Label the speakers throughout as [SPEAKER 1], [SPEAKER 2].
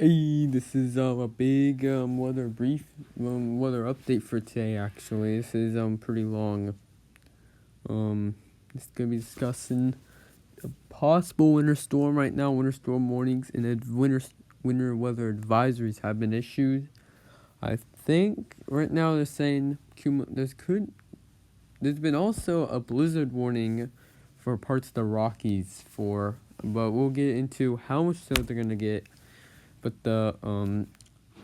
[SPEAKER 1] Hey, this is a big weather update for today. Actually, this is pretty long. It's gonna be discussing a possible winter storm right now. Winter storm warnings and winter weather advisories have been issued. I think right now they're saying there's been also a blizzard warning for parts of the Rockies but we'll get into how much snow they're gonna get. But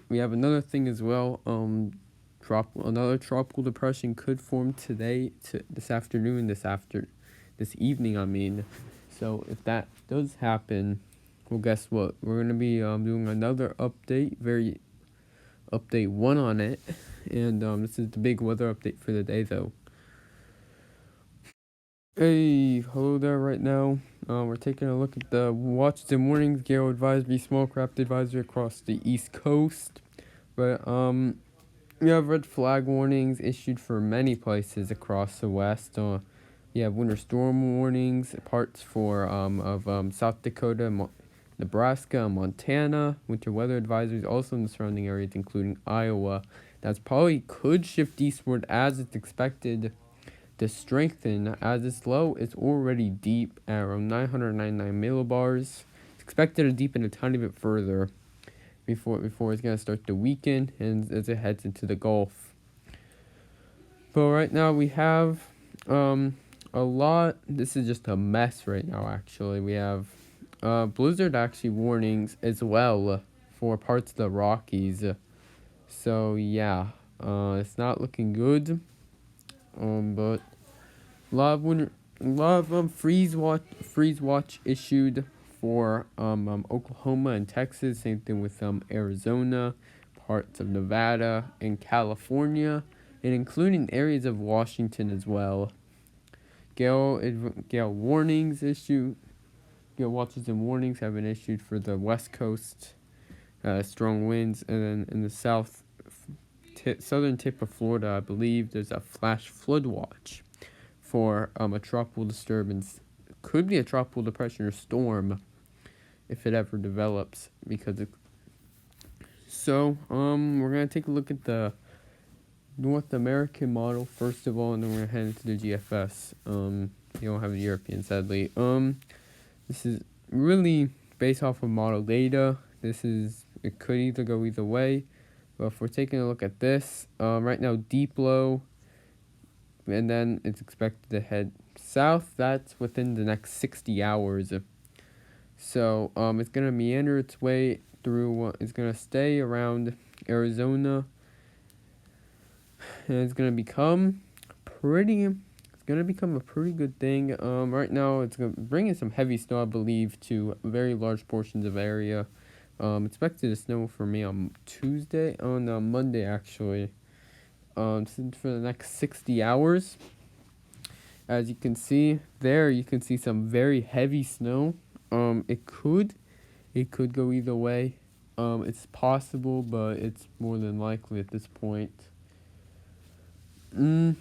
[SPEAKER 1] we have another thing as well. Another tropical depression could form this evening. I mean, so if that does happen, well, guess what? We're gonna be doing another update one on it, and this is the big weather update for the day, though. Hey, hello there. Right now, we're taking a look at the Watches and Warnings Gale Advisory, Small Craft Advisory across the East Coast. But we have red flag warnings issued for many places across the West. We have winter storm warnings, parts of South Dakota, Nebraska, Montana. Winter weather advisories also in the surrounding areas, including Iowa. That's probably could shift eastward as it's expected to strengthen, as its low is already deep at around 999 millibars. It's expected to deepen a tiny bit further before it's going to start to weaken and as it heads into the Gulf. But right now we have a lot. This is just a mess right now, actually. We have blizzard warnings as well for parts of the Rockies. So yeah, it's not looking good. But a lot of freeze watch issued for Oklahoma and Texas. Same thing with Arizona, parts of Nevada and California, and including areas of Washington as well. Gale watches and warnings have been issued for the West Coast. Strong winds, and then in the southern tip of Florida, I believe there's a flash flood watch for a tropical disturbance. It could be a tropical depression or storm if it ever develops. We're gonna take a look at the North American model first of all, and then we're gonna head into the GFS. You don't have the European, sadly. This is really based off of model data. It could either go either way. But if we're taking a look at this, right now deep low, and then it's expected to head south. That's within the next 60 hours. So it's gonna meander its way through. It's gonna stay around Arizona, and it's gonna become a pretty good thing. Right now it's gonna bring in some heavy snow, I believe, to very large portions of area. Expected to snow for me on Monday actually. For the next 60 hours. As you can see there, you can see some very heavy snow. It could go either way. It's possible, but it's more than likely at this point. Very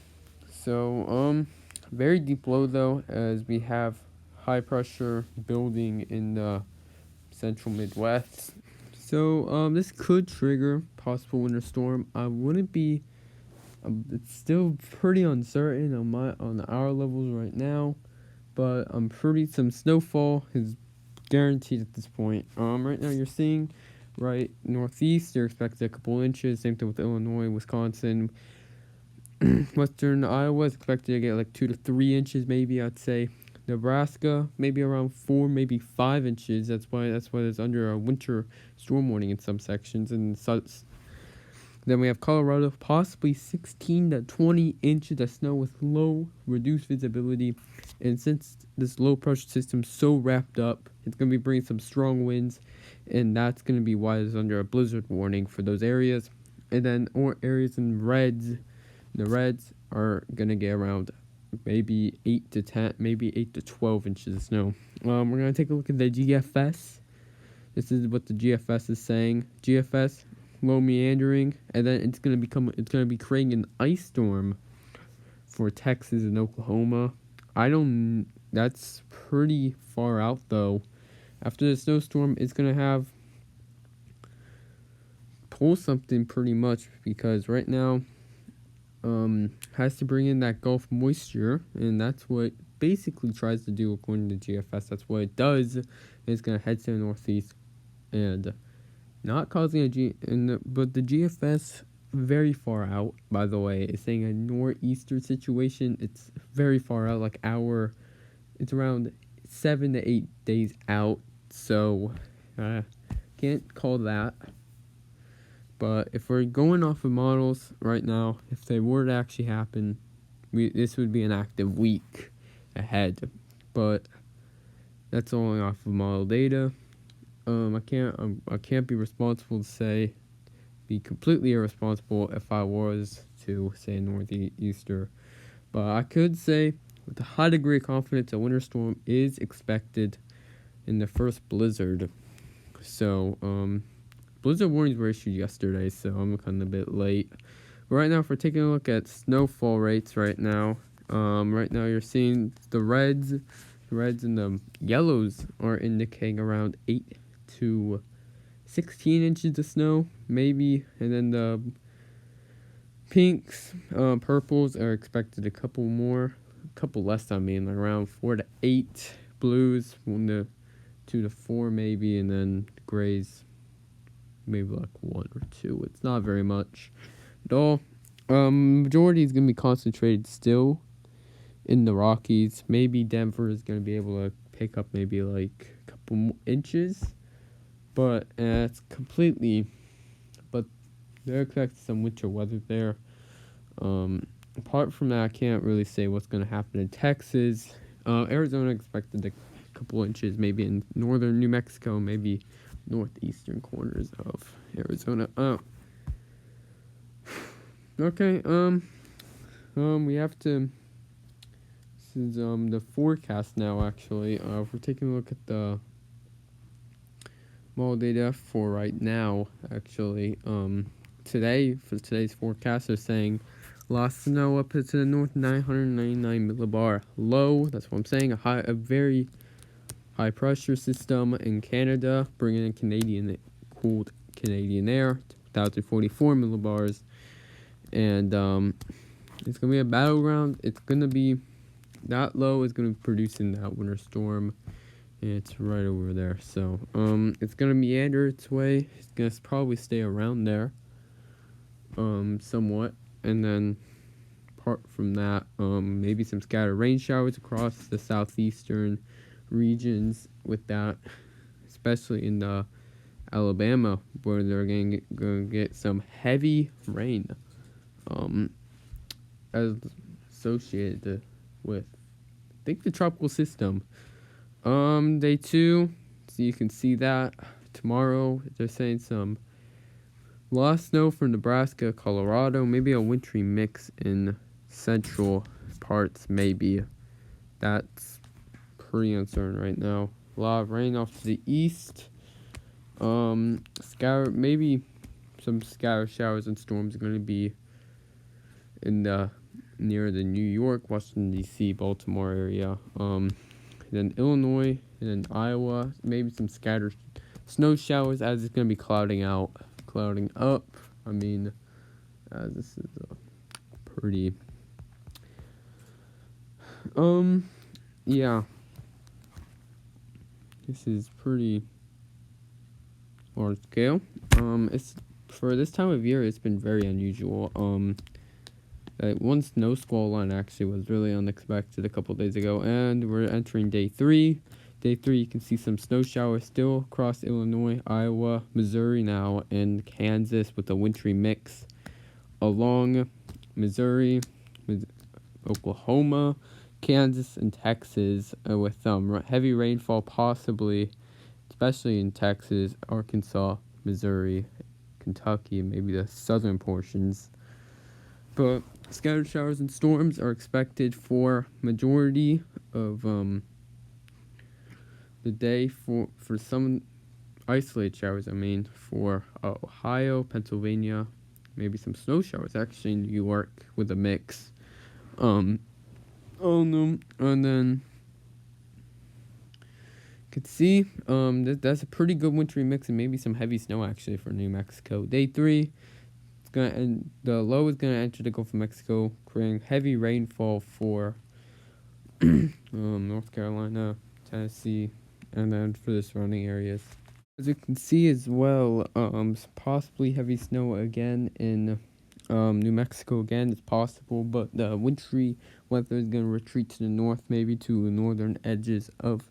[SPEAKER 1] deep low though, as we have high pressure building in the central Midwest. So this could trigger possible winter storm. It's still pretty uncertain on our levels right now, but some snowfall is guaranteed at this point. Right now you're seeing right northeast, you're expected a couple inches. Same thing with Illinois, Wisconsin. Western Iowa is expected to get like 2 to 3 inches, maybe. I'd say Nebraska maybe around 4, maybe 5 inches. That's why it's under a winter storm warning in some sections and such. Then we have Colorado, possibly 16 to 20 inches of snow with low, reduced visibility. And since this low pressure system's so wrapped up, it's going to be bringing some strong winds. And that's going to be why it's under a blizzard warning for those areas. And then areas in reds. The reds are going to get around maybe 8 to 10, maybe 8 to 12 inches of snow. We're going to take a look at the GFS. This is what the GFS is saying. GFS, low meandering, and then it's going to be creating an ice storm for Texas and Oklahoma. That's pretty far out though. After the snowstorm, it's going to have pull something pretty much, because right now has to bring in that Gulf moisture, and that's what basically tries to do according to GFS. That's what it does. It's gonna head to the northeast and not causing but the GFS very far out, by the way. It's saying a nor'easter situation. It's very far out, like it's around 7 to 8 days out, so can't call that. But if we're going off of models right now, if they were to actually happen, this would be an active week ahead. But that's only off of model data. I can't be responsible to be completely irresponsible if I was to say northeaster. But I could say with a high degree of confidence a winter storm is expected in the first blizzard. So, blizzard warnings were issued yesterday, so I'm kind of a bit late. But right now, if we're taking a look at snowfall rates right now, you're seeing the reds and the yellows are indicating around 8 to 16 inches of snow, maybe, and then the pinks, purples are expected a couple less, like around 4 to 8, blues 1 to 2 to 4 maybe, and then grays maybe like 1 or 2. It's not very much at all. Majority is going to be concentrated still in the Rockies. Maybe Denver is going to be able to pick up maybe like a couple inches, but it's completely, but they're expecting some winter weather there. Apart from that, I can't really say what's going to happen in Texas. Arizona expected a couple inches, maybe in northern New Mexico, maybe northeastern corners of Arizona. Okay, we have to, this is, the forecast now, actually. If we're taking a look at the model data for right now, actually, for today's forecast, they're saying lost snow up to the north, 999 millibar. Low, that's what I'm saying, a very high pressure system in Canada, bringing in cooled Canadian air, 1,044 millibars. And it's going to be a battleground. It's going to be, that low is going to be producing that winter storm. And it's right over there. So it's going to meander its way. It's going to probably stay around there somewhat. And then apart from that, maybe some scattered rain showers across the southeastern regions with that, especially in the Alabama, where they're going to get some heavy rain as associated with, I think, the tropical system. Day 2, so you can see that tomorrow they're saying some lost snow from Nebraska, Colorado, maybe a wintry mix in central parts, maybe. That's pretty uncertain right now. A lot of rain off to the east. Maybe some scattered showers and storms are going to be near the New York, Washington D.C., Baltimore area. Then Illinois, and then Iowa. Maybe some scattered snow showers as it's going to be clouding up. This is pretty. Yeah. This is pretty large scale. It's for this time of year. It's been very unusual. One snow squall line actually was really unexpected a couple days ago, and we're entering day 3. Day 3, you can see some snow showers still across Illinois, Iowa, Missouri now, and Kansas with a wintry mix along Missouri, Oklahoma, Kansas, and Texas with heavy rainfall possibly, especially in Texas, Arkansas, Missouri, Kentucky, and maybe the southern portions. But scattered showers and storms are expected for majority of the day, for some isolated showers, for Ohio, Pennsylvania, maybe some snow showers actually in New York with a mix. And then could see, that's a pretty good wintry mix and maybe some heavy snow actually for New Mexico. Day 3, it's gonna end. The low is gonna enter the Gulf of Mexico, creating heavy rainfall for North Carolina, Tennessee, and then for the surrounding areas. As you can see as well, possibly heavy snow again in New Mexico again. It's possible, but the wintry weather is going to retreat to the north, maybe to the northern edges of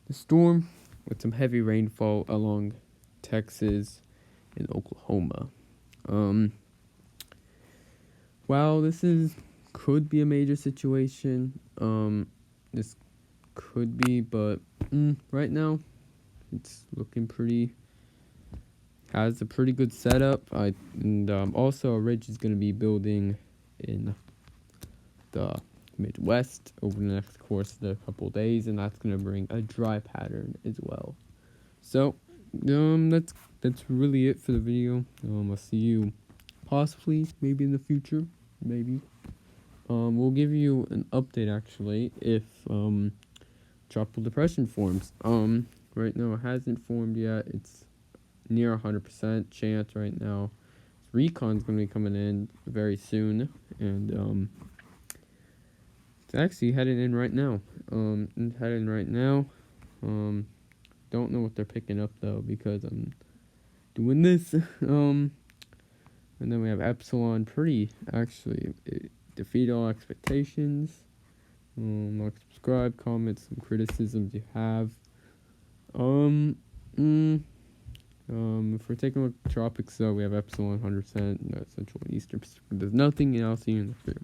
[SPEAKER 1] the storm, with some heavy rainfall along Texas and Oklahoma. While this could be a major situation, this could be, but right now it's looking has a pretty good setup. Also a ridge is going to be building in the Midwest over the next course of the couple of days, and that's going to bring a dry pattern as well. So that's really it for the video. I'll see you possibly maybe in the future, maybe. We'll give you an update actually if tropical depression forms. Right now it hasn't formed yet. It's near 100% chance right now. Recon's going to be coming in very soon, and it's actually headed in right now. Don't know what they're picking up though because I'm doing this. And then we have Epsilon. It defeat all expectations. Like, subscribe, comment some criticisms you have. If we're taking a look at tropics though, we have Epsilon 100%, Central and Eastern Pacific. There's nothing, and I'll see you in the video.